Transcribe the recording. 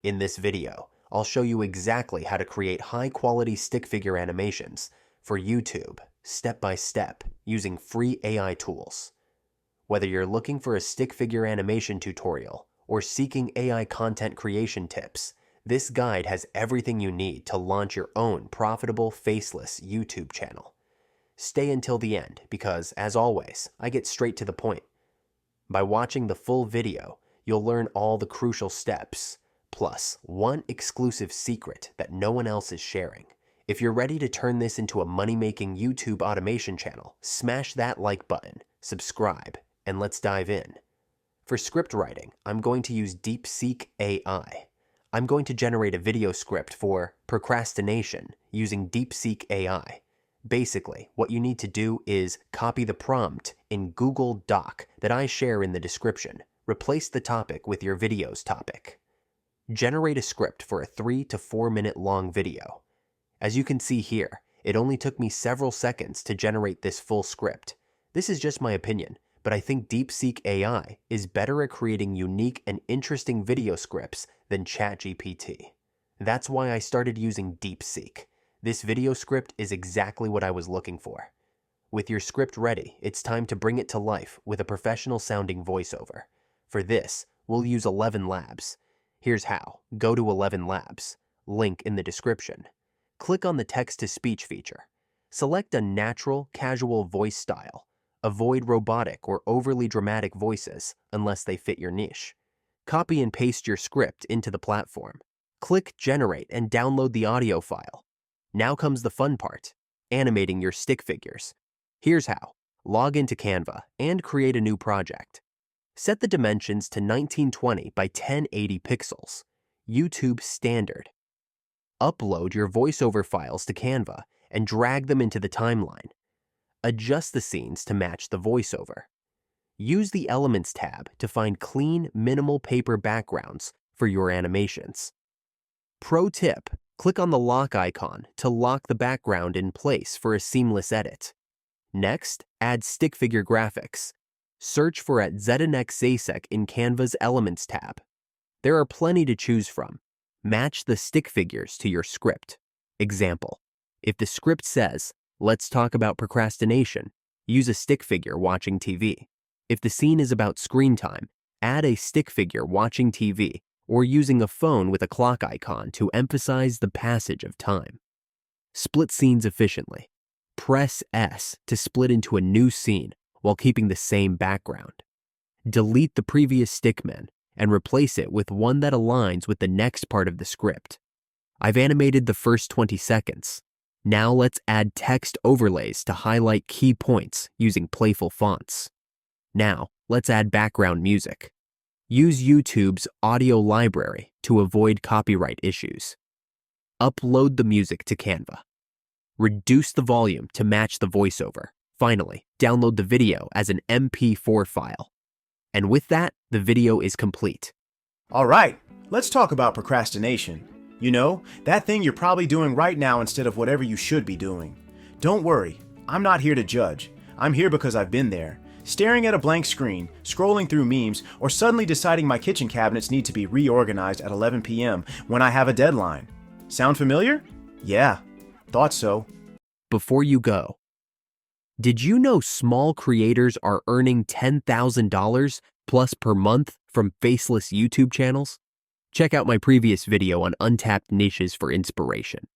In this video, I'll show you exactly how to create high-quality stick figure animations for YouTube, step by step, using free AI tools. Whether you're looking for a stick figure animation tutorial or seeking AI content creation tips, this guide has everything you need to launch your own profitable, faceless YouTube channel. Stay until the end because, as always, I get straight to the point. By watching the full video, you'll learn all the crucial steps, plus one exclusive secret that no one else is sharing. If you're ready to turn this into a money-making YouTube automation channel, smash that like button, subscribe, and let's dive in. For script writing, I'm going to use Deepseek AI. I'm going to generate a video script for procrastination using Deepseek AI. Basically, what you need to do is copy the prompt in Google Doc that I share in the description. Replace the topic with your video's topic. Generate a script for a 3 to 4 minute long video. As you can see here, it only took me several seconds to generate this full script. This is just my opinion, but I think Deepseek AI is better at creating unique and interesting video scripts than ChatGPT. That's why I started using Deepseek. This video script is exactly what I was looking for. With your script ready, it's time to bring it to life with a professional-sounding voiceover. For this, we'll use 11 Labs. Here's how. Go to 11 Labs. Link in the description. Click on the text-to-speech feature. Select a natural, casual voice style. Avoid robotic or overly dramatic voices unless they fit your niche. Copy and paste your script into the platform. Click Generate and download the audio file. Now comes the fun part, animating your stick figures. Here's how. Log into Canva and create a new project. Set the dimensions to 1920 by 1080 pixels, YouTube standard. Upload your voiceover files to Canva and drag them into the timeline. Adjust the scenes to match the voiceover. Use the Elements tab to find clean, minimal paper backgrounds for your animations. Pro tip. Click on the lock icon to lock the background in place for a seamless edit. Next, add stick figure graphics. Search for @ZNX in Canva's Elements tab. There are plenty to choose from. Match the stick figures to your script. Example, if the script says, "Let's talk about procrastination," use a stick figure watching TV. If the scene is about screen time, add a stick figure watching TV or using a phone with a clock icon to emphasize the passage of time. Split scenes efficiently. Press S to split into a new scene while keeping the same background. Delete the previous stickman and replace it with one that aligns with the next part of the script. I've animated the first 20 seconds. Now let's add text overlays to highlight key points using playful fonts. Now, let's add background music. Use YouTube's audio library to avoid copyright issues. Upload the music to Canva. Reduce the volume to match the voiceover. Finally, download the video as an MP4 file. And with that, the video is complete. All right, let's talk about procrastination. You know, that thing you're probably doing right now instead of whatever you should be doing. Don't worry, I'm not here to judge. I'm here because I've been there. Staring at a blank screen, scrolling through memes, or suddenly deciding my kitchen cabinets need to be reorganized at 11 p.m. when I have a deadline. Sound familiar? Yeah, thought so. Before you go, did you know small creators are earning $10,000 plus per month from faceless YouTube channels? Check out my previous video on untapped niches for inspiration.